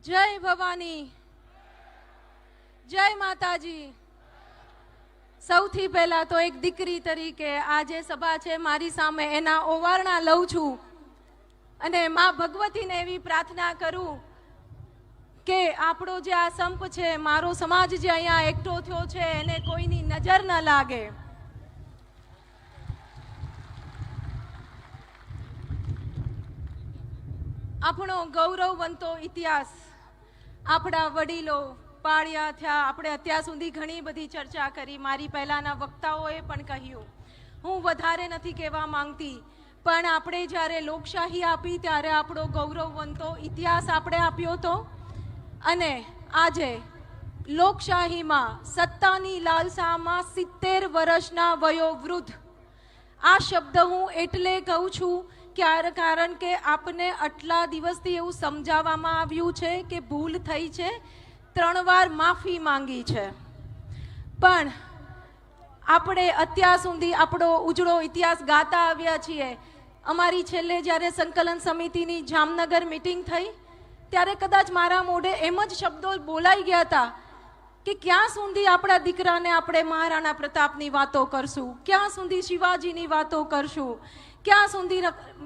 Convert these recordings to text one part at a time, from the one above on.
જય ભવાની, જય માતાજી। સૌથી પહેલા તો એક દીકરી તરીકે આ જે સભા છે મારી સામે એના ઓવારણા લઉં છું અને માં ભગવતીને એવી પ્રાર્થના કરું કે આપણો જે આ સંપ છે, મારો સમાજ જે અહીંયા એકઠો થયો છે એને કોઈની નજર ન લાગે। આપણો ગૌરવવંતો ઇતિહાસ, આપણા વડીલો પાળ્યા થયા, આપણે અત્યાર સુધી ઘણી બધી ચર્ચા કરી, મારી પહેલાના વક્તાઓએ પણ કહ્યું, હું વધારે નથી કહેવા માંગતી, પણ આપણે જ્યારે લોકશાહી આપી ત્યારે આપણો ગૌરવવંતો ઇતિહાસ આપણે આપ્યો હતો અને આજે લોકશાહીમાં સત્તાની લાલસામાં 70 વર્ષના વયોવૃદ્ધ, આ શબ્દ હું એટલે કહું છું કારણ કે આપને આટલા દિવસથી એવું સમજાવવામાં આવ્યું છે કે ભૂલ થઈ છે, 3 વાર માફી માંગી છે, પણ આપણે અત્યાર સુધી આપણો ઉજળો ઇતિહાસ ગાતા આવ્યા છીએ। અમારી છેલ્લે જ્યારે સંકલન સમિતિની જામનગર મીટિંગ થઈ ત્યારે કદાચ મારા મોઢે એમ જ શબ્દો બોલાઈ ગયા હતા કે ક્યાં સુધી આપણા દીકરાને આપણે મહારાણા પ્રતાપની વાતો કરશું, ક્યાં સુધી શિવાજીની વાતો કરશું, ક્યાં સુધી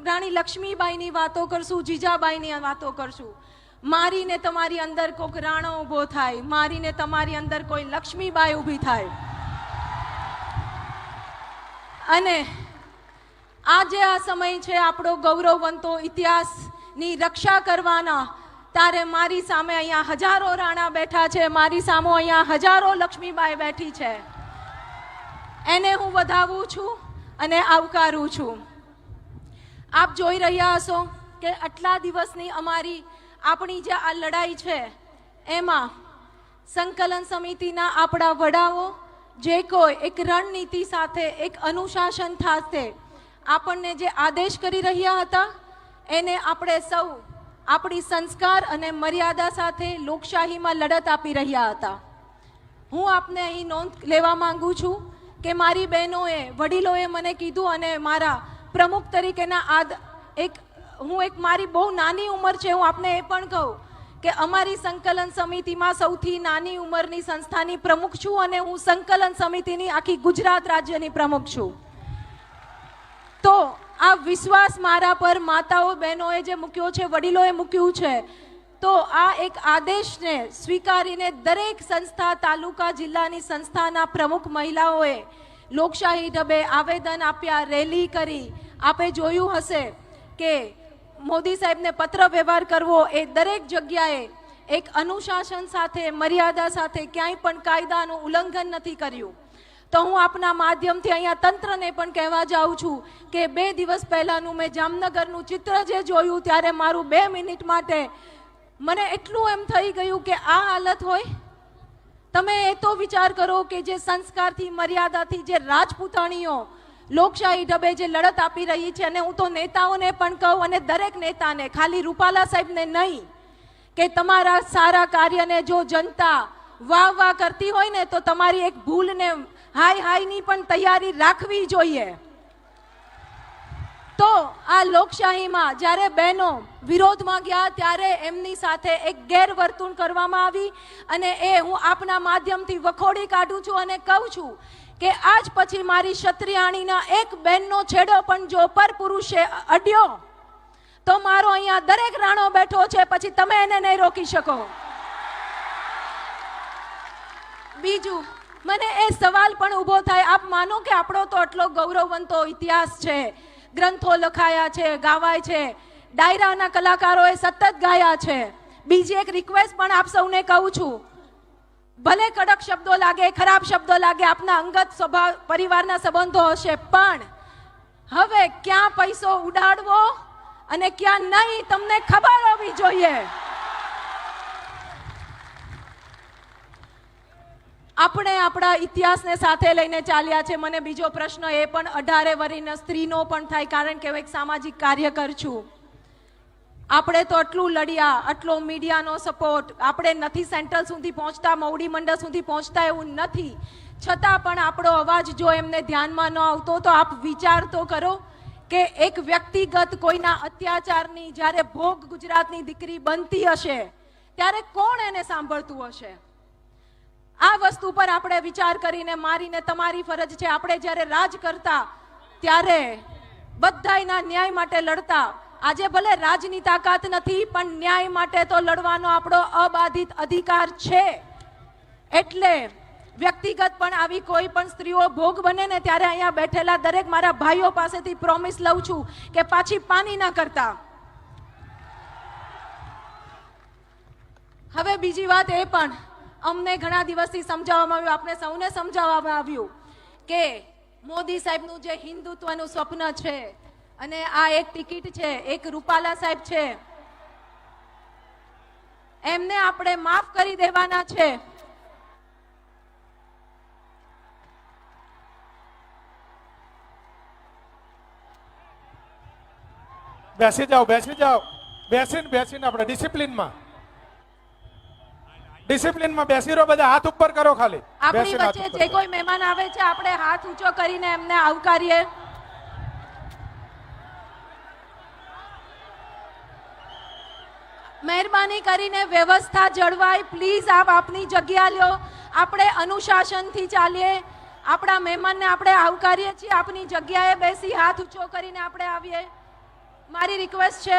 રાણી લક્ષ્મીબાઈની વાતો કરશું, જીજાબાઈની વાતો કરશું। મારીને તમારી અંદર કોઈક રાણો ઊભો થાય, મારીને તમારી અંદર કોઈ લક્ષ્મીબાઈ ઊભી થાય અને આજે આ સમય છે આપણો ગૌરવવંતો ઇતિહાસની રક્ષા કરવાના। ત્યારે મારી સામે અહીંયા હજારો રાણા બેઠા છે, મારી સામે અહીંયા હજારો લક્ષ્મીબાઈ બેઠી છે, એને હું વધાવું છું અને આવકારું છું। આપ જોઈ રહ્યા હશો કે આટલા દિવસની આપણી જે આ લડાઈ છે એમાં સંકલન સમિતિના આપણા વડાઓ જે કોઈ એક રણનીતિ સાથે, એક અનુશાસન સાથે આપણને જે આદેશ કરી રહ્યા હતા એને આપણે સૌ આપણી સંસ્કાર અને મર્યાદા સાથે લોકશાહીમાં લડત આપી રહ્યા હતા। હું આપને અહીં નોંધ લેવા માંગુ છું કે મારી બહેનોએ, વડીલોએ મને કીધું અને મારા પ્રમુખ તરીકેના મારી બહુ નાની ઉંમર છે, હું આપને એ પણ કહું કે અમારી સંકલન સમિતિમાં સૌથી નાની ઉંમરની સંસ્થાની પ્રમુખ છું અને હું સંકલન સમિતિની આખી ગુજરાત રાજ્યની પ્રમુખ છું। તો આ વિશ્વાસ મારા પર માતાઓ બહેનોએ જે મૂક્યો છે, વડીલોએ મૂક્યું છે, તો આ એક આદેશને સ્વીકારીને દરેક સંસ્થા, તાલુકા, જિલ્લાની સંસ્થાના પ્રમુખ મહિલાઓએ લોકશાહી ઢબે આવેદન આપ્યા, રેલી કરી। આપે જોયું હશે કે મોદી સાહેબને પત્ર વ્યવહાર કરવો એ દરેક જગ્યાએ એક અનુશાસન સાથે, મર્યાદા સાથે, ક્યાંય પણ કાયદાનું ઉલ્લંઘન નથી કર્યું। તો હું આપના માધ્યમથી અહીંયા તંત્રને પણ કહેવા જાઉં છું કે 2 દિવસ પહેલાનું મેં જામનગરનું ચિત્ર જે જોયું ત્યારે મારું 2 મિનિટ માટે મને એટલું એમ થઈ ગયું કે આ હાલત હોય। તમે એ તો વિચાર કરો કે જે સંસ્કારથી, મર્યાદાથી, જે રાજપૂતાણીઓ લોકશાહી ઢબે જે લડત આપી રહી છે, અને હું તો નેતાઓને પણ કહું અને દરેક નેતાને, ખાલી રૂપાલા સાહેબને નહીં, કે તમારા સારા કાર્યને જો જનતા વાહ કરતી હોય ને તો તમારી એક ભૂલને હાઈની પણ તૈયારી રાખવી જોઈએ। તો આ લોકશાહીમાં જ્યારે બહેનો વિરોધમાં ગયા ત્યારે એમની સાથે એક ગેરવર્તણૂક કરવામાં આવી અને એ હું આપના માધ્યમથી વખોડી કાઢું છું અને કહું છું કે આજ પછી મારી ક્ષત્રિયાણીના એક બહેનનો છેડો પણ જો પરપુરુષે અડ્યો તો મારો અહીંયા દરેક રાણો બેઠો છે, પછી તમે એને નહીં રોકી શકો। બીજું, મને એ સવાલ પણ ઊભો થાય, આપ માનો કે આપણો તો આટલો ગૌરવવંતો ઇતિહાસ છે, ગ્રંથો લખાયા છે, ગાવાય છે, ડાયરાના કલાકારોએ સતત ગાયા છે। બીજી એક રિક્વેસ્ટ પણ આપ સૌને કહું છું, ભલે કડક શબ્દો લાગે, ખરાબ શબ્દો લાગે, આપના અંગત સ્વભાવ, પરિવારના સંબંધો હશે, પણ હવે ક્યાં પૈસો ઉડાડવો અને ક્યાં નહીં તમને ખબર હોવી જોઈએ। આપણે આપણા ઇતિહાસને સાથે લઈને ચાલ્યા છે। મને બીજો પ્રશ્ન એ પણ 18 વર્ષની સ્ત્રીનો પણ થાય, કારણ કે હું એક સામાજિક કાર્યકર છું। આપણે તો આટલું લડ્યા, આટલો મીડિયાનો સપોર્ટ, આપણે નથી સેન્ટ્રલ સુધી પહોંચતા, મવડી મંડળ સુધી પહોંચતા એવું નથી, છતાં પણ આપણો અવાજ જો એમને ધ્યાનમાં ન આવતો તો આપ વિચાર તો કરો કે એક વ્યક્તિગત કોઈના અત્યાચારની જ્યારે ભોગ ગુજરાતની દીકરી બનતી હશે ત્યારે કોણ એને સાંભળતું હશે? આ વસ્તુ પર આપણે વિચાર કરીને મારીને તમારી ફરજ છે. આપણે જ્યારે રાજ કરતા ત્યારે બધાયના ન્યાય માટે લડતા. આજે ભલે રાજની તાકાત નથી, પણ ન્યાય માટે તો લડવાનો આપણો અબાધિત અધિકાર છે. એટલે વ્યક્તિગત પણ આવી કોઈ પણ સ્ત્રીઓ ભોગ બને ને ત્યારે અહીંયા બેઠેલા દરેક મારા ભાઈઓ પાસેથી પ્રોમિસ લઉં છું કે પાછી પાની ના કરતા. હવે બીજી વાત એ પણ અમને ઘણા દિવસથી સમજાવવામાં આવ્યું, આપણે સૌને સમજાવવામાં આવ્યું કે મોદી સાહેબનું જે હિન્દુત્વનું સ્વપ્ન છે અને આ એક ટિકિટ છે, એક રૂપાલા સાહેબ છે, એમને આપણે માફ કરી દેવાના છે. બેસી જાઓ બેસીને આપણે ડિસિપ્લિનમાં બેસી રહો. બધા હાથ ઉપર કરો. ખાલી આપણી વચ્ચે જે કોઈ મહેમાન આવે છે આપણે હાથ ઊંચો કરીને એમને આવકારીએ. મહેરબાની કરીને વ્યવસ્થા જળવાય. પ્લીઝ આપ આપની જગ્યા લ્યો. આપણે અનુશાસનથી ચાલીએ. આપણા મહેમાનને આપણે આવકારીએ છીએ. આપની જગ્યાએ બેસી હાથ ઊંચો કરીને આપણે આવીએ. મારી રિક્વેસ્ટ છે.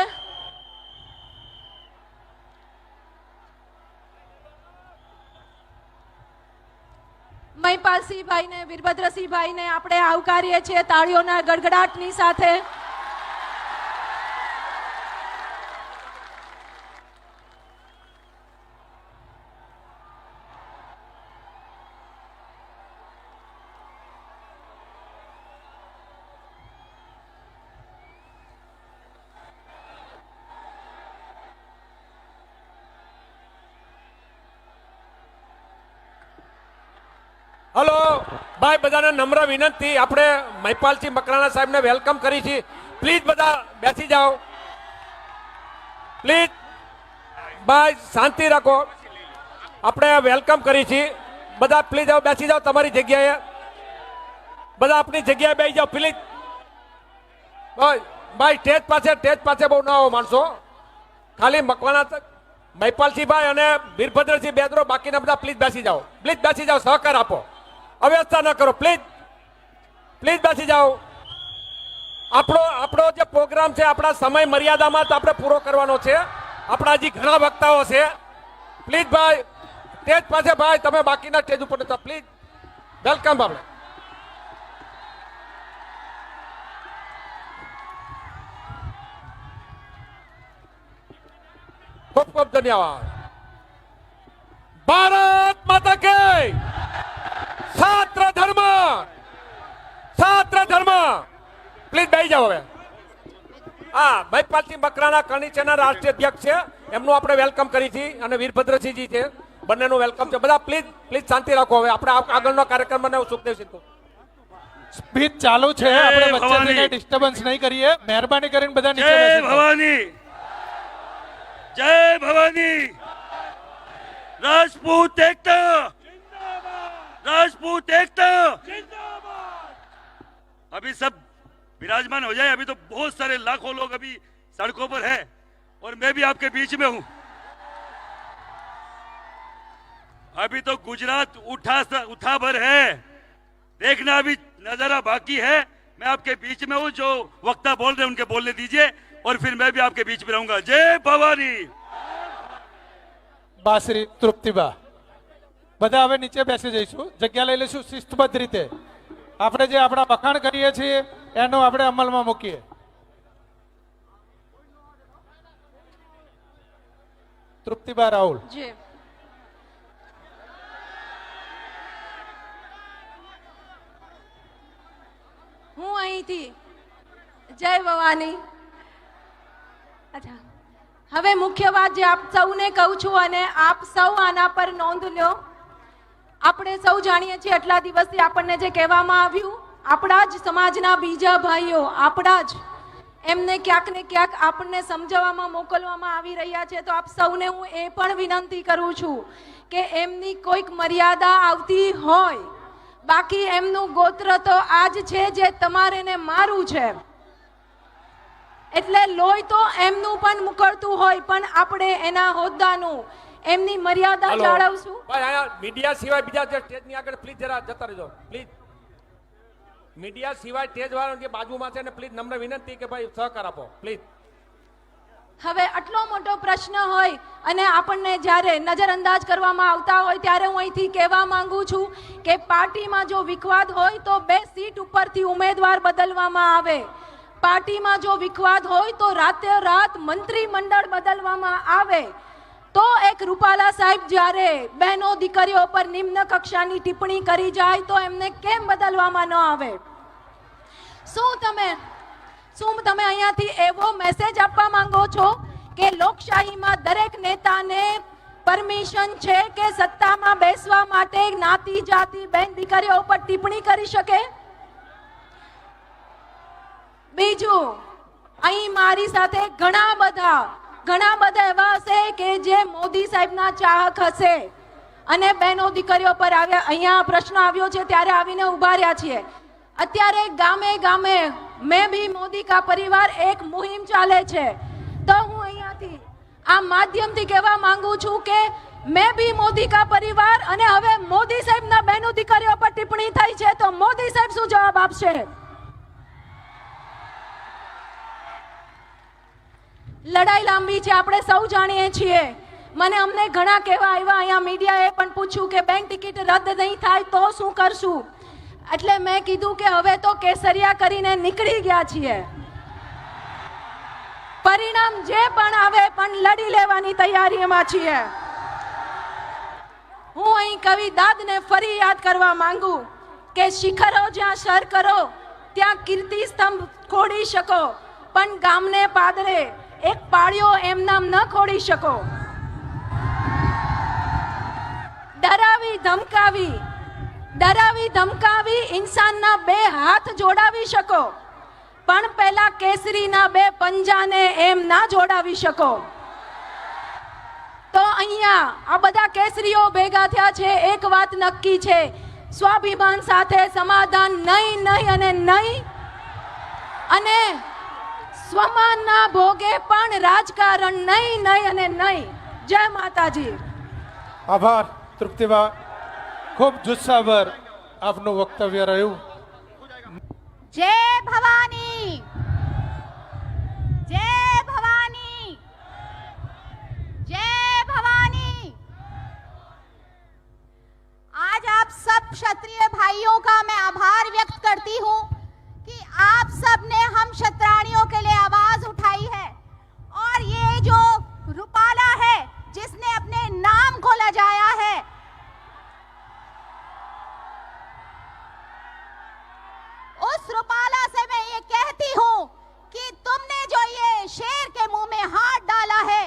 મહિપાલસિંહભાઈને, વીરભદ્રસિંહભાઈને આપણે આવકારીએ છીએ તાળીઓના ગડગડાટની સાથે. હલો ભાઈ, બધાને નમ્ર વિનંતી, આપણે મહિપાલસિંહ મકરાણા સાહેબને વેલકમ કરી છે. પ્લીઝ બધા બેસી જાઓ. પ્લીઝ ભાઈ શાંતિ રાખો. આપણે વેલકમ કરી છે. બધા પ્લીઝ આવો, બેસી જાઓ તમારી જગ્યાએ. બધા આપણી જગ્યાએ બેસી જાઓ પ્લીઝ. ભાઈ સ્ટેજ પાસે બહુ ના આવો માણસો. ખાલી મકવાણા મહિપાલસિંહભાઈ અને વીરભદ્રસિંહ બેદરો, બાકીના બધા પ્લીઝ બેસી જાઓ. પ્લીઝ બેસી જાઓ, સહકાર આપો, અવ્યવસ્થા ન કરો. પ્લીઝ બેસી જાઓ. આપણો જે પ્રોગ્રામ છે આપણા સમય મર્યાદામાં આપણે પૂરો કરવાનો છે. આપણા હજી ઘણા વક્તાઓ છે. પ્લીઝ ભાઈ સ્ટેજ પાસે, ભાઈ તમે બાકીના સ્ટેજ ઉપર નતા. Please welcome. આપણે ખૂબ ખૂબ ધન્યવાદ. ભારત માતા કે છાત્ર ધર્મ. પ્લીઝ બેસી જાઓ. હવે હા, મહિપાલસિંહ મકરાણા કણીચેના રાષ્ટ્રીય અધ્યક્ષ છે, એમનું આપણે વેલકમ કરી છે. અને વીરભદ્રસિંહજી છે, બંનેનું વેલકમ છે. બધા પ્લીઝ શાંતિ રાખો. હવે આપણે આગળનો કાર્યક્રમ બનાવ. સુખદેવ સિંહ સ્પીચ ચાલુ છે. આપણે વચ્ચેથી ડિસ્ટર્બન્સ નહીં કરીએ. મહેરબાની કરીને બધા નીચે બેસી જાઓ. जय भवानी. राजपूत एकता, राजपूत एकता. अभी सब विराजमान हो जाए. अभी तो बहुत सारे लाखों लोग अभी सड़कों पर हैं और मैं भी आपके बीच में हूं. अभी तो गुजरात उठा भर है. देखना अभी नजारा बाकी है. मैं आपके बीच में हूं. जो वक्ता बोल रहे हैं उनके बोलने दीजिए और फिर मैं भी आपके बीच में रहूंगा. जय भवानी. બાસરી તૃપ્તિબા, બધા હવે નીચે બેસી જઈશું. જગ્યા લઈ લઈશું શિસ્તબદ્ધ રીતે. આપણે જે આપણા વખાણ કરીએ છીએ એનો આપણે અમલમાં મૂકીએ. તૃપ્તિબા રાહુલ. જી હું અહીંથી. જય ભવાની. અચ્છા, હવે મુખ્ય વાત જે આપ સૌને કહું છું અને આપ સૌ આના પર નોંધ લો. આપણે સૌ જાણીએ છીએ આટલા દિવસથી આપણને જે કહેવામાં આવ્યું, આપણા જ સમાજના બીજા ભાઈઓ, આપણા જ એમને ક્યાંક ને ક્યાંક આપણને સમજાવવામાં મોકલવામાં આવી રહ્યા છે. તો આપ સૌને હું એ પણ વિનંતી કરું છું કે એમની કોઈક મર્યાદા આવતી હોય. બાકી એમનું ગોત્ર તો આજ છે જે તમારે ને મારું છે. એટલે લોહી તો એમનું પણ મુકળતું હોય, પણ આપણે એના હોદ્દાનું, એમની મર્યાદા હાલો. જાળવશું. ભાઈ અહીંયા મીડિયા સિવાય બીજા જે સ્ટેજની આગળ પ્લીઝ જરા જતા રહેજો પ્લીઝ. મીડિયા સિવાય સ્ટેજ વાળા જે બાજુમાં છે ને પ્લીઝ નમ્ર વિનંતી કે ભાઈ સહકાર આપો પ્લીઝ. હવે આટલો મોટો પ્રશ્ન હોય અને આપણને જ્યારે નજરઅંદાજ કરવામાં આવતા હોય ત્યારે હું અહીંથી કહેવા માંગુ છું કે પાર્ટીમાં જો વિખવાદ હોય તો 2 સીટ ઉપરથી ઉમેદવાર બદલવામાં આવે. પાર્ટીમાં જો વિખવાદ હોય તો રાતે-રાત મંત્રીમંડળ બદલવામાં આવે. તો એક રૂપાલા સાહેબ જ્યારે બહેનો દીકરીઓ પર નિમ્ન કક્ષાની ટિપ્પણી કરી જાય તો એમને કેમ બદલવામાં ન આવે? શું તમે અહીંયાથી એવો મેસેજ આપવા માંગો છો કે લોકશાહીમાં દરેક નેતાને પરમિશન છે કે સત્તામાં બેસવા માટે જ્ઞાતિ જાતિ બેન દીકરીઓ ઉપર ટિપ્પણી કરી શકે? બીજું, અહીં મારી સાથે ઘણા બધા એવા હશે કે જે મોદી સાહેબના ચાહક હશે અને બહેનો દીકરીઓ પર આવ્યા, અહીંયા પ્રશ્ન આવ્યો છે ત્યારે આવીને ઉભા રહ્યા છીએ. અત્યારે ગામે ગામે મેં ભી મોદી કા પરિવાર એક મુહિમ ચાલે છે. તો હું અહીંયાથી આ માધ્યમથી કહેવા માંગુ છું કે મેં ભી મોદી કા પરિવાર, અને હવે મોદી સાહેબના બહેનો દીકરીઓ પર ટિપ્પણી થઈ છે તો મોદી સાહેબ શું જવાબ આપશે? લડાઈ લાંબી છે, આપણે સૌ જાણીએ છીએ. અમને ઘણા કહેવા આવ્યા, અહીંયા મીડિયાએ પણ પૂછ્યું કે બેંક ટિકિટ રદ નહીં થાય તો શું કરશું? એટલે મેં કીધું કે હવે તો કેસરિયા કરીને નીકળી ગયા છીએ. પરિણામ જે પણ આવે પણ લડી લેવાની તૈયારીમાં છીએ. હું અહીં કવિ દાદને ફરી યાદ કરવા માંગુ કે શિખરો જ્યાં સર કરો ત્યાં કીર્તિ સ્તંભ ખોડી શકો, પણ ગામને પાદરે એક પાળીઓ એમ નામ ન ખોડી શકો. ડરાવી ધમકાવી ઇન્સાનના 2 હાથ જોડાવી શકો, પણ પહેલા કેસરીના 2 પંજાને એમ ના જોડાવી શકો. તો અહીંયા આ બધા કેસરીઓ ભેગા થયા છે. એક વાત નક્કી છે, સ્વાભિમાન સાથે સમાધાન નહીં અને નહીં, અને સ્વમાનના ભોગે પણ રાજકારણ નહીં અને નહીં. જય માતાજી. આભાર તૃપ્તિબા, ખૂબ જુસ્સાભર આપનું વક્તવ્ય રહ્યું. જય ભવાની, जय भवानी, जय भवानी। आज आप सब क्षत्रिय भाइयों का मैं आभार व्यक्त करती हूँ कि आप सब ने हम क्षत्राणियों के लिए आवाज उठाई है, और ये जो रूपाला है जिसने अपने नाम को लजाया है, उस रूपाला से मैं ये कहती हूँ कि तुमने जो ये शेर के मुंह में हाथ डाला है,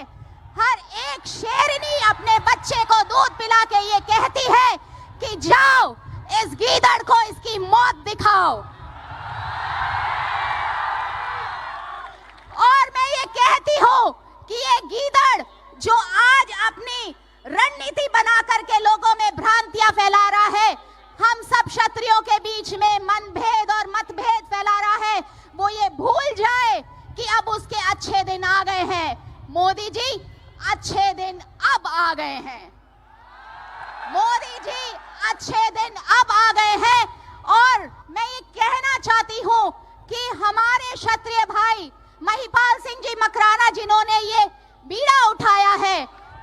हर एक शेरनी अपने बच्चे को दूध पिला के ये कहती है कि जाओ इस गीदड़ को इसकी मौत दिखाओ। और मैं ये कहती हूँ कि ये गीदड़ जो आज अपनी रणनीति बना करके लोगों में भ्रांतियां फैला रहा है, हम सब क्षत्रियों के बीच में मनभेद और मतभेद फैला रहा है, वो ये भूल जाए कि अब उसके अच्छे दिन आ गए हैं। मोदी जी अच्छे दिन अब आ गए हैं, मोदी जी अच्छे दिन अब आ गए हैं। और मैं ये कहना चाहती हूँ कि हमारे क्षत्रिय भाई महिपाल सिंह जी मकराना जिन्होंने ये बीड़ा उठाया है,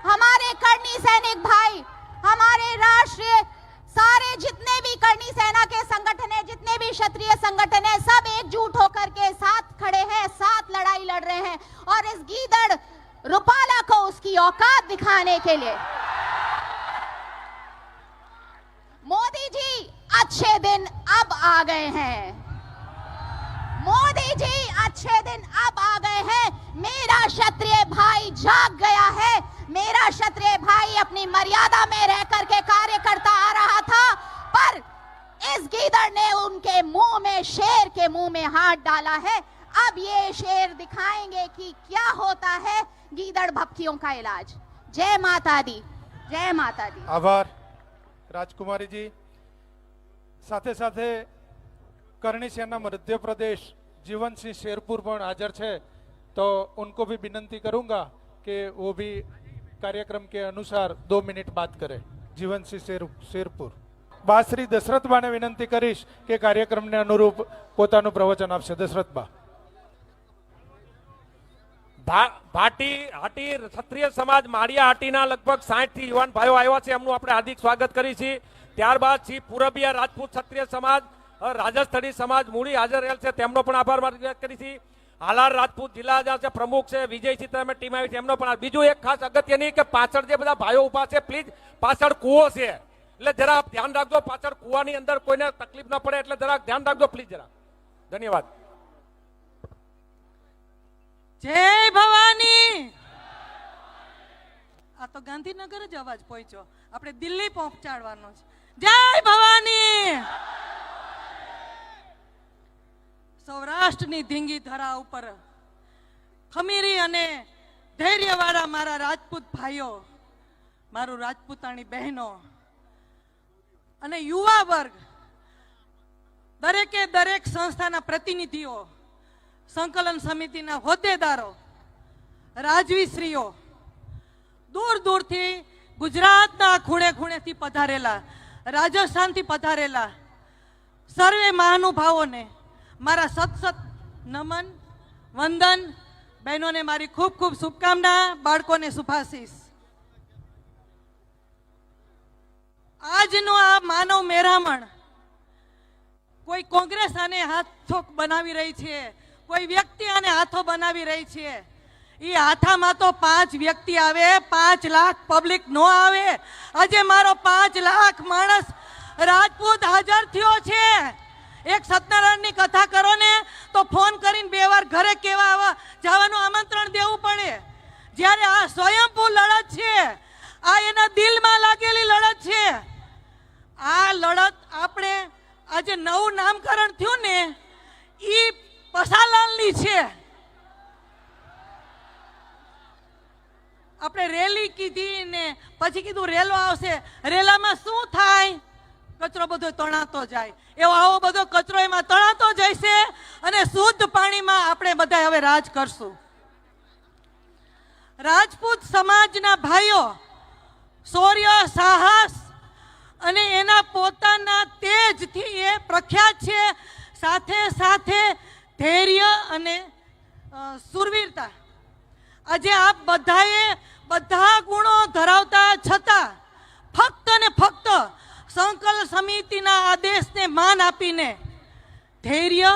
हमारे करनी सैनिक भाई, हमारे राष्ट्रीय सारे जितने भी करनी सेना के संगठन है, जितने भी क्षत्रिय संगठन है, सब एकजुट होकर के साथ खड़े हैं, साथ लड़ाई लड़ रहे हैं, और इस गीदड़ रूपाला को उसकी औकात दिखाने के लिए मोदी जी अच्छे दिन अब आ गए हैं, मोदी जी अच्छे दिन अब आ गए हैं। मेरा क्षत्रिय भाई जाग गया है, मेरा क्षत्रिय भाई अपनी मर्यादा में रह करके कार्य करता आ रहा था, पर इस गीदड़ ने उनके मुंह में, शेर के मुंह में हाथ डाला है। अब ये शेर दिखाएंगे कि क्या होता है गीदड़ भपकियों का इलाज। जय माता दी, जय माता दी। આભાર રાજકુમારીજી. સાથે કરણી સેના મધ્યપ્રદેશ જીવનસિંહ શેરપુર પણ હાજર છે. तो उनको भी विनंती करूंगा कि वो भी कार्यक्रम के अनुसार 2 मिनट बात करें। जीवन सिंह शेरपुर। बा श्री दशरथबा ने विनंती करीश कि कार्यक्रम ने अनुरूप पोताનું प्रवचन आपसे। दशरथबा। ભાટી હાટી ક્ષત્રિય સમાજ માળિયા હાટીના લગભગ 60 થી યુવાન ભાઈઓ આવ્યા છે, એમનું આપણે હાર્દિક સ્વાગત કરી છે। ત્યારબાદ શ્રી પુરબિયા રાજપૂત ક્ષત્રિય સમાજ, રાજસ્થળી સમાજ મૂળી હાજર રહેલ છે, તેમનો પણ આભાર વ્યક્ત કરી છે। હાલાર રાજપૂત જિલ્લા છે પ્રમુખ છે વિજયસિંહ, તમે ટીમ આવી છે, એમનો પણ। બીજું એક ખાસ અગત્યની કે પાછળ જે બધા ભાઈઓ ઉભા છે, પ્લીઝ પાછળ કૂવો છે એટલે જરા ધ્યાન રાખજો, પાછળ કૂવાની અંદર કોઈને તકલીફ ન પડે એટલે જરાક ધ્યાન રાખજો પ્લીઝ જરા। ધન્યવાદ। જય ભવાની। આ તો ગાંધીનગર જ અવાજ પહોંચ્યો, આપણે દિલ્હી પહોંચાડવાનો છે। જય ભવાની। સૌરાષ્ટ્રની ધીંગી ધરા ઉપર ખમીરી અને ધૈર્યવાળા મારા રાજપૂત ભાઈઓ, મારું રાજપૂતાણી બહેનો અને યુવા વર્ગ, દરેકે દરેક સંસ્થાના પ્રતિનિધિઓ, સંકલન સમિતિના હોદ્દેદારો, રાજવીશ્રીઓ, દૂર દૂરથી ગુજરાતના ખૂણે ખૂણેથી પધારેલા, રાજસ્થાનથી પધારેલા સર્વે મહાનુભાવોને મારા સતસત નમન, વંદન। બહેનોને મારી ખૂબ ખૂબ શુભકામના, બાળકોને શુભાશીષ। આજનો આ માનવ મેરામણ કોઈ કોંગ્રેસ આને હાથો બનાવી રહી છે, કોઈ વ્યક્તિ આને હાથો બનાવી રહી છે। એ હાથામાં તો 5 વ્યક્તિ આવે, 5 લાખ પબ્લિક નો આવે। આજે મારો 5 લાખ માણસ રાજપૂત હાજર થયો છે। એક સત્યનારાયણની કથા કરો ને તો ફોન કરીને 2 વાર ઘરે કેવા જવાનું આમંત્રણ દેવું પડે। જ્યારે આ સ્વયંભૂ લડત છે, આ એના દિલમાં લાગેલી લડત છે। આ લડત આપણે આજે નવું નામકરણ થયું ને એ પસાલાલની છે। આપણે રેલી કીધી ને પછી કીધું રેલો આવશે, રેલામાં શું થાય? કચરો બધો તણાતો જાય, એવો આવો બધો કચરો એમાં તણાતો જશે અને શુદ્ધ પાણીમાં આપણે બધા હવે રાજ કરશું। રાજપૂત સમાજના ભાઈઓ શૌર્ય, સાહસ અને એના પોતાના તેજથી એ પ્રખ્યાત છે, સાથે સાથે ધૈર્ય અને સુરવીરતા। આજે આપ બધાએ બધા ગુણો ધરાવતા છતાં ફક્ત ને ફક્ત સંકલ્પ સમિતિના આદેશને માન આપીને ધૈર્ય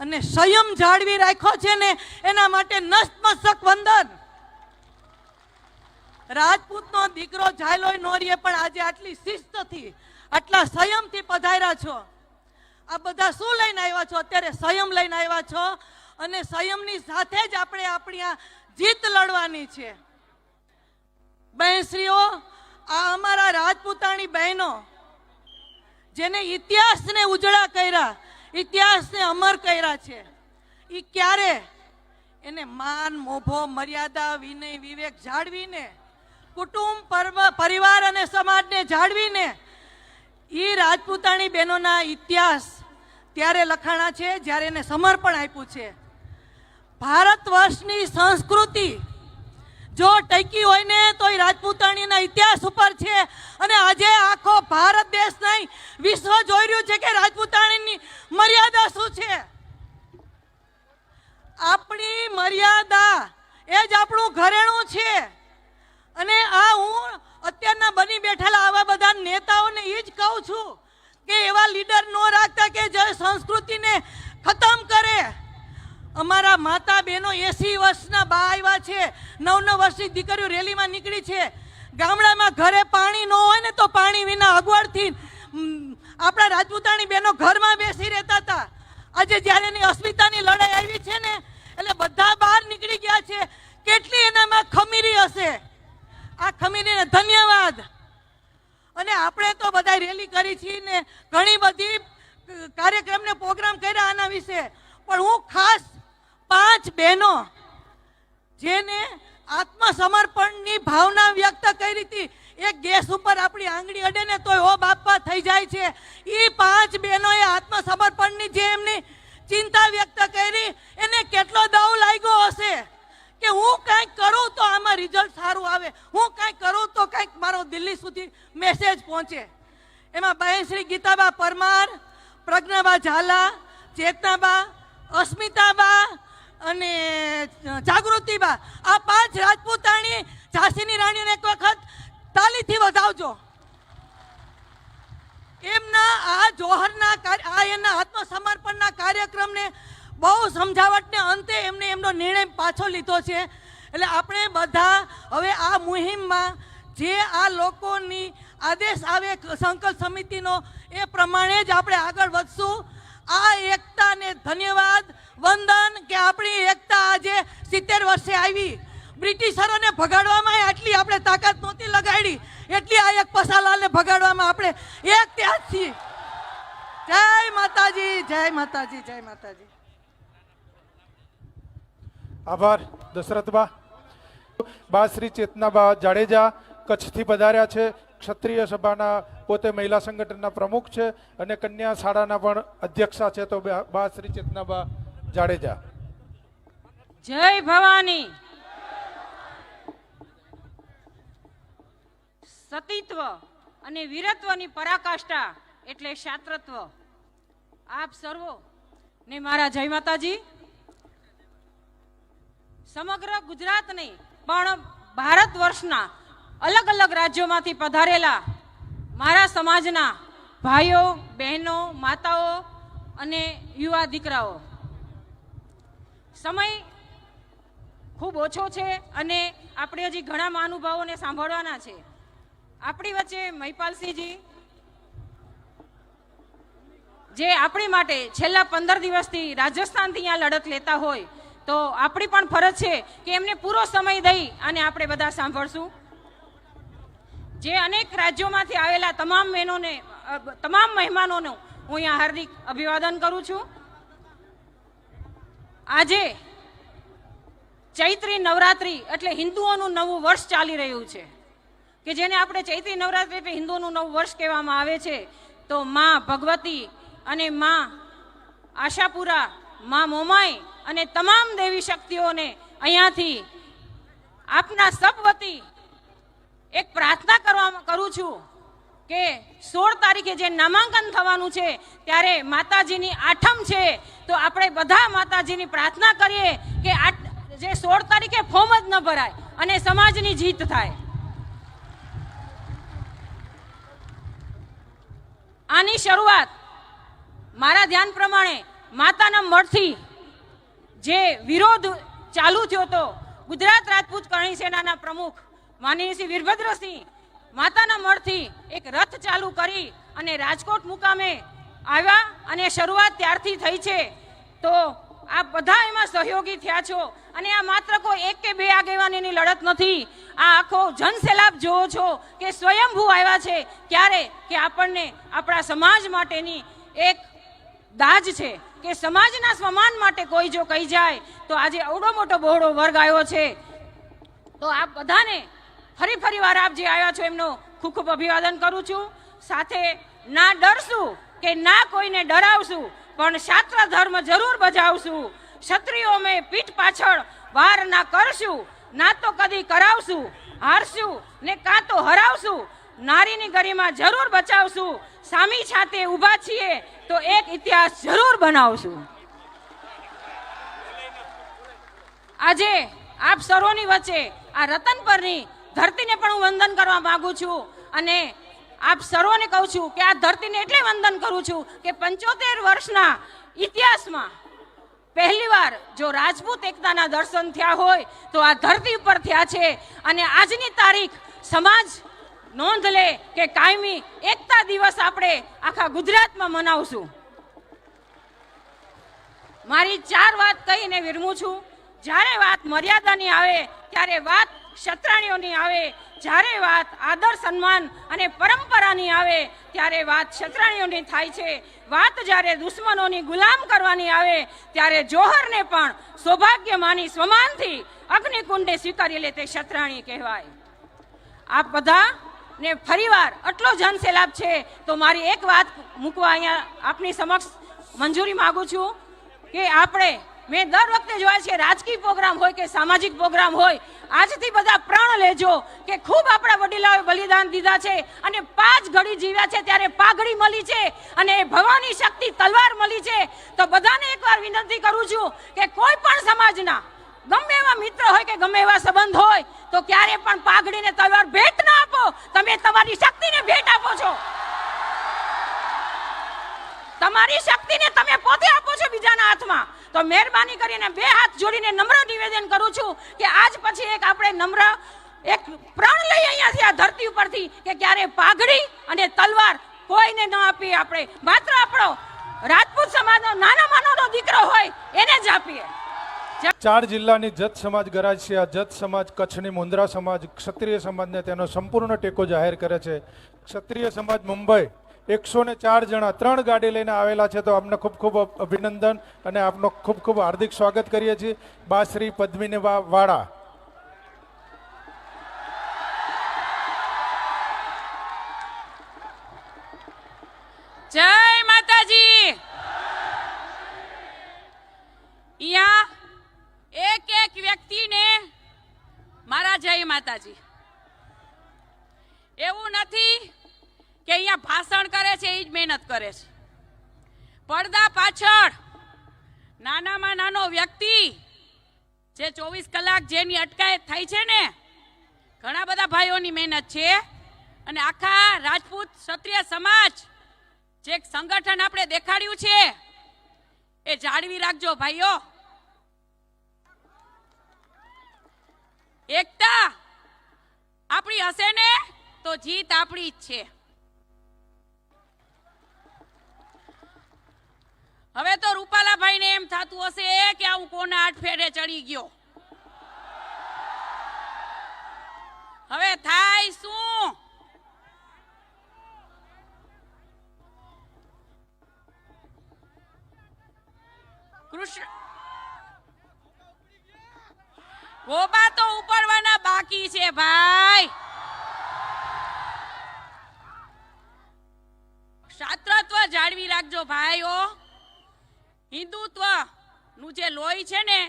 અને સંયમ જાળવી રાખ્યો છે ને, એના માટે નતમસ્તક વંદન। રાજપૂતનો દીકરો ઝાયલોય નોરીએ પણ આજે આટલી શિસ્તથી, આટલા સંયમથી પધાર્યા છો। આ બધા શું લઈને આવ્યા છો? અત્યારે સંયમ લઈને આવ્યા છો અને સંયમની સાથે જ આપણે આપણી આ જીત લડવાની છે। બહેનશ્રીઓ, આ અમારા રાજપૂતાણી બહેનો જેને ઇતિહાસને ઉજળા કર્યા, ઇતિહાસને અમર કર્યા છે, એ ક્યારે એને માન, મોભો, મર્યાદા, વિનય, વિવેક જાળવીને, કુટુંબ, પરિવાર અને સમાજને જાળવીને એ રાજપૂતાણી બહેનોના ઇતિહાસ ત્યારે લખાણા છે જ્યારે એને સમર્પણ આપ્યું છે। ભારત વર્ષની સંસ્કૃતિ જો ટકી હોય ને તો એ રાજપૂતાણીના ઇતિહાસ ઉપર છે। અને આજે આખો ભારત દેશ નહીં, વિશ્વ જોઈ રહ્યું છે કે રાજપૂતાણીની મર્યાદા શું છે। આપણી મર્યાદા એ જ આપણું ઘરેણું છે। અને આ હું અત્યારના બની બેઠેલા આવા બધા નેતાઓને એ જ કહું છું કે એવા લીડર ન રાખતા કે જે સંસ્કૃતિને ખતમ કરે। અમારા માતા બહેનો 80 વર્ષના બા આવ્યા છે, 9 વર્ષની દીકરીઓ રેલીમાં નીકળી છે। ગામડામાં ઘરે પાણી ન હોય ને તો પાણી વિના અગવડથી આપણા રાજપૂતાણી બહેનો ઘરમાં બેસી રહેતા હતા। આજે જ્યારે એની અસ્મિતાની લડાઈ આવી છે ને એટલે બધા બહાર નીકળી ગયા છે। કેટલી એનામાં ખમીરી હશે। આ ખમીરીને ધન્યવાદ। અને આપણે તો બધા રેલી કરી છે ને ઘણી બધી કાર્યક્રમ ને પ્રોગ્રામ કર્યા આના વિશે, પણ હું ખાસ 5 બહેનો જેને આત્મસમર્પણની ભાવના વ્યક્ત કરી હતી, એક ગેસ ઉપર આપણી આંગળી અડે ને તોય ઓ બાપા થઈ જાય છે। એ 5 બહેનોએ આત્મસમર્પણની જે એમની ચિંતા વ્યક્ત કરી એને કેટલો દાવ લાગ્યો હશે કે હું કંઈક કરું તો આમાં રિઝલ્ટ સારું આવે, હું કંઈક કરું તો કંઈક મારો દિલ્હી સુધી મેસેજ પહોંચે. એમાં બહેન શ્રી ગીતાબા પરમાર, પ્રજ્ઞાબા ઝાલા, ચેતનાબા, અસ્મિતાબા અને જાગૃતિબા, આ 5 રાજપૂતાણી ઝાંસીની રાણીને એક વખત તાલીથી વધાવજો. એમના આ જોહરના આ એના આત્મસમર્પણના કાર્યક્રમને બહુ સમજાવટને અંતે એમને એમનો નિર્ણય પાછો લીધો છે. એટલે આપણે બધા હવે આ મુહિમમાં જે આ લોકોની આદેશ આવે સંકલ્પ સમિતિનો એ પ્રમાણે જ આપણે આગળ વધશું. આ એકતાને ધન્યવાદ, વંદન કે આપણી એકતા આજે 70 વર્ષે આવી. બ્રિટિશરોને ભગાડવામાં આટલી આપણે તાકાત નહોતી લગાડી, એટલી આ એક પસાલાલને ભગાડવામાં આપણે એક ત્યાં જ છીએ. જય માતાજી, જય માતાજી, જય માતાજી. આભાર દશરથબા. બા શ્રી ચેતનાબા જાડેજા કચ્છથી પધાર્યા છે. ક્ષત્રિય સભાના પોતે મહિલા સંગઠનના પ્રમુખ છે અને કન્યા શાળાના પણ અધ્યક્ષા છે. તો બા શ્રી ચેતનાબા જાડેજા. જય ભવાની. સતીત્વ અને વીરત્વની પરાકાષ્ઠા એટલે ક્ષાત્રત્વ. આપ સર્વો ને મારા જય માતાજી. સમગ્ર ગુજરાત નહીં પણ ભારત વર્ષના અલગ અલગ રાજ્યોમાંથી પધારેલા મારા સમાજના ભાઈઓ, બહેનો, માતાઓ અને યુવા દીકરાઓ, સમય ખૂબ ઓછો છે અને આપણે હજી ઘણા મહાનુભાવોને સાંભળવાના છે. આપણી વચ્ચે મહિપાલસિંહજી જે આપણી માટે છેલ્લા 15 દિવસથી રાજસ્થાનથી અહીંયા લડત લેતા હોય તો આપણી પણ ફરજ છે કે એમને પૂરો સમય દઈ અને આપણે બધા સાંભળશું. જે અનેક રાજ્યોમાંથી આવેલા તમામ મહેમાનોનું હું અહીંયા હાર્દિક અભિવાદન કરું છું. આજે ચૈત્રી નવરાત્રી એટલે હિન્દુઓનું નવું વર્ષ ચાલી રહ્યું છે કે જેને આપણે ચૈત્રી નવરાત્રી એટલે હિન્દુઓનું નવું વર્ષ કહેવામાં આવે છે. તો માં ભગવતી અને માં આશાપુરા, માં મોમાઈ અને તમામ દેવી શક્તિઓને અહીંયાથી આપના સબ વતી એક પ્રાર્થના કરું છું કે 16 તારીખે જે નામાંકન થવાનું છે ત્યારે માતાજીની આઠમ છે. તો આપણે બધા માતાજીની પ્રાર્થના કરીએ કે જે 16 તારીખે ફોર્મ જ ન ભરાય અને સમાજની જીત થાય. આની શરૂઆત મારા ધ્યાન પ્રમાણે માતાના મઢથી જે વિરોધ ચાલુ થયો હતો, ગુજરાત રાજપૂત કરણી સેનાના પ્રમુખ માનનીય શ્રી વીરભદ્રસિંહ માતાના મઢથી એક રથ ચાલુ કરી અને રાજકોટ મુકામે આવ્યા અને શરૂઆત ત્યારથી થઈ છે. તો આપ બધા એમાં સહયોગી થયા છો અને આ માત્ર કોઈ એક કે બે આગેવાનીની લડત નથી. આ આખો જનસેલાબ જોવો છો કે સ્વયંભૂ આવ્યા છે. ક્યારે કે આપણને આપણા સમાજ માટેની એક દાજ છે કે સમાજના સ્વમાન માટે કોઈ જો કહી જાય તો આજે અવડો મોટો બહોળો વર્ગ આવ્યો છે. તો આપ બધાને ફરી વાર આપ જે આવ્યા છો એમનો ખૂબ ખૂબ અભિવાદન કરું છું. સાથે ના ડરશું કે ના કોઈને ડરાવશું પણ શાસ્ત્ર ધર્મ જરૂર બજાવશું. ક્ષત્રિયો મેં પીઠ પાછળ વાર ના કરશું, ના તો કદી કરાવશું. હારશું ને કાં તો હરાવશું, નારીની ગરિમા જરૂર બચાવશું. સામી છાતે ઊભા છીએ તો એક ઇતિહાસ જરૂર બનાવશું. આજે આપ સર્વોની વચ્ચે આ રતન પરની ધરતીને પણ હું વંદન કરવા માંગુ છું અને આપ સર્વોને કહું છું કે આ ધરતીને એટલે વંદન કરું છું કે 75 વર્ષના ઇતિહાસમાં પહેલીવાર જો રાજપૂત એકતાના દર્શન થયા હોય તો આ ધરતી ઉપર થયા છે. અને આજની તારીખ સમાજ નોંધ લે કે કાયમી એકતા દિવસ આપણે આખા ગુજરાતમાં મનાવશું. મારી 4 વાત કહીને વિરમું છું. જ્યારે વાત મર્યાદાની આવે ત્યારે વાત ક્ષત્રાણીઓની આવે, જ્યારે વાત આદર સન્માન અને પરંપરાની આવે ત્યારે વાત ક્ષત્રાણીઓની થાય છે. વાત જ્યારે દુશ્મનોની ગુલામ કરવાની આવે ત્યારે જોહરને પણ સૌભાગ્ય માની સ્વમાનથી અગ્નિકુંડે સ્વીકારી લે તે ક્ષત્રાણી કહેવાય. આપ બધા ને ફરીવાર આટલો જનસેલાબ છે તો મારી એક વાત મૂકવા અહીંયા આપની સમક્ષ મંજૂરી માંગુ છું કે આપણે મેં દર વખતે જોયા છે, રાજકીય પ્રોગ્રામ હોય કે સામાજિક પ્રોગ્રામ હોય, આજથી બધા પ્રણ લેજો કે ખૂબ આપણા વડીલાઓએ બલિદાન દીધા છે અને 5 ઘડી જીવ્યા છે, ત્યારે પાઘડી મળી છે અને ભવાની શક્તિ તલવાર મળી છે. તો બધાને એકવાર વિનંતી કરું છું કે કોઈ પણ સમાજના ગમે એવા મિત્ર હોય કે ગમે એવા સંબંધ હોય તો ક્યારે પણ પાઘડીને તલવાર ભેટ ના આપો. તમે તમારી શક્તિને ભેટ આપો છો, તમારી શક્તિને તમે પોતે આપો છો બીજાના હાથમાં. તો મહેરબાની કરીને 2 હાથ જોડીને નમ્ર નિવેદન કરું છું કે આજ પછી એક આપણે નમ્ર એક પ્રણ લઈ અહીંયાથી આ ધરતી ઉપરથી કે ક્યારે પાઘડી અને તલવાર કોઈને ન આપીએ. આપણે માત્ર આપણો રાજપૂત સમાજનો નાનો દીકરો હોય એને જ આપીએ. 4 જિલ્લાની જત સમાજ ગરાસિયા, જત સમાજ કચ્છની મુંદ્રા સમાજ, ક્ષત્રિય સમાજને તેનો સંપૂર્ણ ટેકો જાહેર કરે છે. ક્ષત્રિય સમાજ મુંબઈ 104 જણા 3 ગાડી લઈને આવેલા છે. તો આપને ખૂબ ખૂબ અભિનંદન અને આપનો ખૂબ ખૂબ હાર્દિક સ્વાગત કરીએ છીએ. બાશ્રી પદ્મિની વાળા. જય માતાજી. અહીંયા એક વ્યક્તિને મારા જય માતાજી. એવું નથી કે અહીંયા ભાષણ કરે છે એ જ મહેનત કરે છે. પડદા પાછળ નાનામાં નાનો વ્યક્તિ જે 24 કલાક જેની અટકાયત થાય છે ને, ઘણા બધા ભાઈઓની મહેનત છે. અને આખા રાજપૂત ક્ષત્રિય સમાજ જે એક સંગઠન આપણે દેખાડ્યું છે એ જાળવી રાખજો ભાઈઓ. એકતા આપણી હશે ને તો જીત આપણી જ છે. હવે તો રૂપાલાભાઈ ને એમ થતું હશે કે હું કોના આઠ ફેરે ચડી ગયો. હવે થાય શું? કૃષ્ણ ગોબા તો ઉપડવાના બાકી છે ભાઈ. શાસ્ત્રત્વ જાળવી રાખજો ભાઈઓ. હિન્દુત્વ નું જે લોહી છે ને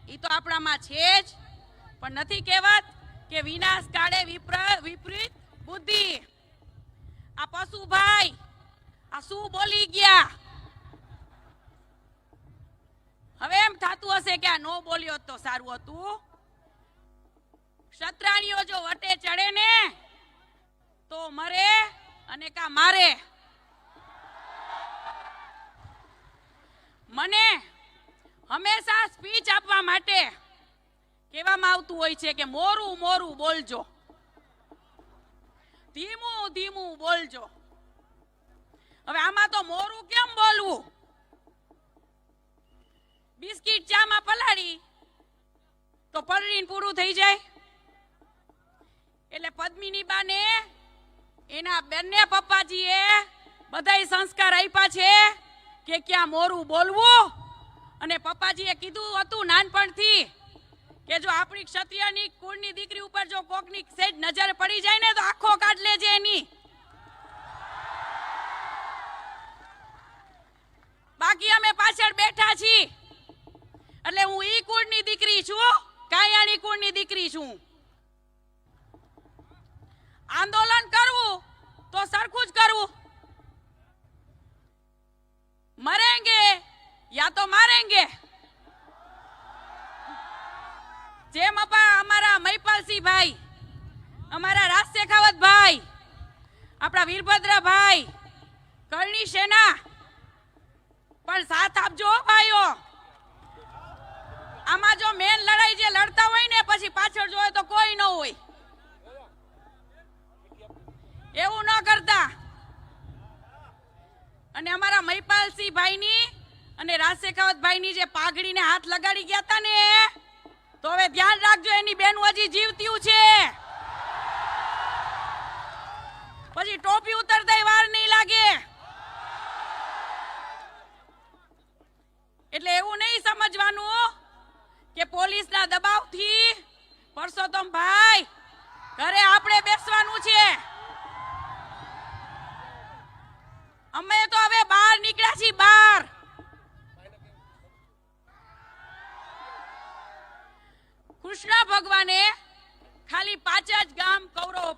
એ તો આપણામાં છે જ, પણ નથી કહેવત કે વિનાશ કાળે વિપરીત બુદ્ધિ. આ પશુભાઈ આ શું બોલી ગયા? હવે એમ થતું હશે કે આ નો બોલ્યો તો સારું હતું. ક્ષત્રાણીઓ જો વટે ચડે ને તો મરે અને કા મારે. મને હંમેશા સ્પીચ આપવા માટે કહેવામાં આવતું હોય છે કે મોરું મોરું બોલજો, ધીમું ધીમું બોલજો. હવે આમાં તો મોરું કેમ બોલવું? બિસ્કિટ ચામાં પલાળી તો પલળીને પૂરું થઈ જાય. એટલે પદ્મિની બાને એના બંને પપ્પાજીએ બધાય સંસ્કાર આપ્યા છે કે ક્યાં મોરું બોલવું. અને પપ્પાજીએ કીધું હતું નાનપણથી કે જો આપણી ક્ષત્રિયની કુળની દીકરી ઉપર જો કોકની સેજ નજર પડી જાય ને તો આખો કાઢ લેજે એની. બાકી અમે પાછળ બેઠા છીએ. એટલે હું ઈ કુળની દીકરી છું, કાયાની કુળની દીકરી છું. આંદોલન કરવું તો સરખું જ કરવું. મરેંગે યા તો મારેંગે. જેમ અમારા મહિપાલસિંહ ભાઈ, અમારા રાજ શેખાવત ભાઈ, આપણા વીરભદ્ર ભાઈ, કરણી સેના પણ સાથ આપજો ભાઈઓ. આમાં જો મેન લડાઈ જે લડતા હોય ને પછી પાછળ જોયે તો કોઈ ન હોય. એવું ન કરતા. અને અમારા મહિપાલસિંહ ભાઈની અને રાજ શેખાવત ભાઈની જે પાઘડીને હાથ લગાડી ગયા હતા ને, તો હવે ધ્યાન રાખજો એની બેન હજી જીવતી છે. પછી ટોપી ઉતરતા વાર નહીં લાગે. એટલે એવું નહીં સમજવાનું કે પોલીસના દબાવથી પરસોત્તમ ભાઈ ઘરે આપણે બેસવાનું છે. અમે તો હવે બહાર નીકળ્યા છીએ બહાર.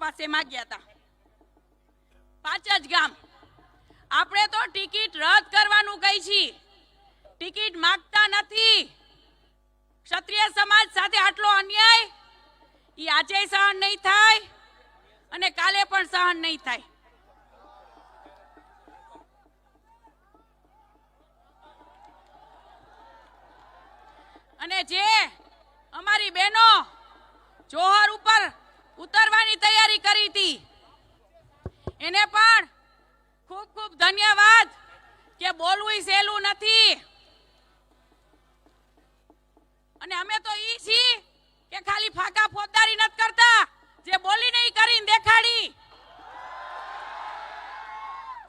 પાસે માંગ્યા હતા. 5 જ ગામ. આપણે તો ટિકિટ રદ કરવાનું કહી છીએ, ટિકિટ માંગતા નથી. ક્ષત્રિય સમાજ સાથે આટલો અન્યાય ઈ આજે સહન નહીં થાય અને કાલે પણ સહન નહીં થાય. અને જે અમારી બહેનો જોહર ઉપર ઉતરવાની તૈયારી કરી હતી એને પણ ખૂબ ખૂબ ધન્યવાદ કે બોલવું સહેલું નથી. અને અમે તો ઈ છીએ કે ખાલી ફાકા ફોજદારી નથી કરતા, જે બોલી નહીં કરીને દેખાડી.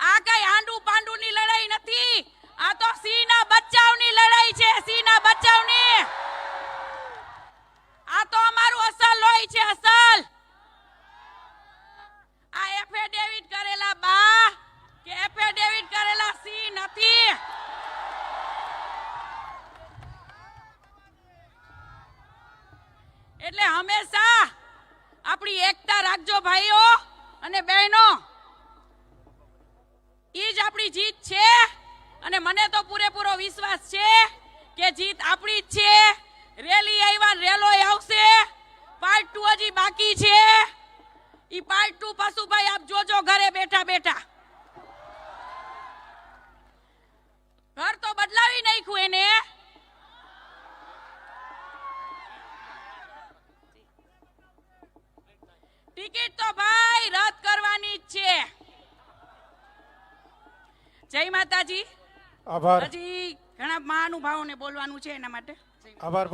આ કઈ આંડુ પાંડુની લડાઈ નથી, આ તો સિંહના બચ્ચાઓની લડાઈ છે, સિંહના બચ્ચાઓની. આ તો અમારું અસલ લોહી છે, અસલ. આ એફિડેવિટ કરેલા બા કે એફિડેવિટ કરેલા સિંહ નથી. એટલે હંમેશા આપણી એકતા રાખજો ભાઈઓ અને બહેનો. ઈ જ આપણી જીત છે અને મને તો પૂરેપૂરો વિશ્વાસ છે કે જીત આપણી જ છે. રેલી આવ્યા, રેલો આવશે. પાર્ટ 2 હજી બાકી છે. ઈ પાર્ટ 2 પશુભાઈ આપ જોજો ઘરે બેઠા બેઠા. ઘર તો બદલાવી નાખ્યું એને. ટિકિટ તો ભાઈ રદ કરવાની જ છે. જય માતાજી. આભાર. હજી ઘણા મહાનુભાવોને બોલવાનું છે એના માટે. આભાર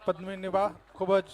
પદ્મિની બા, ખૂબ જ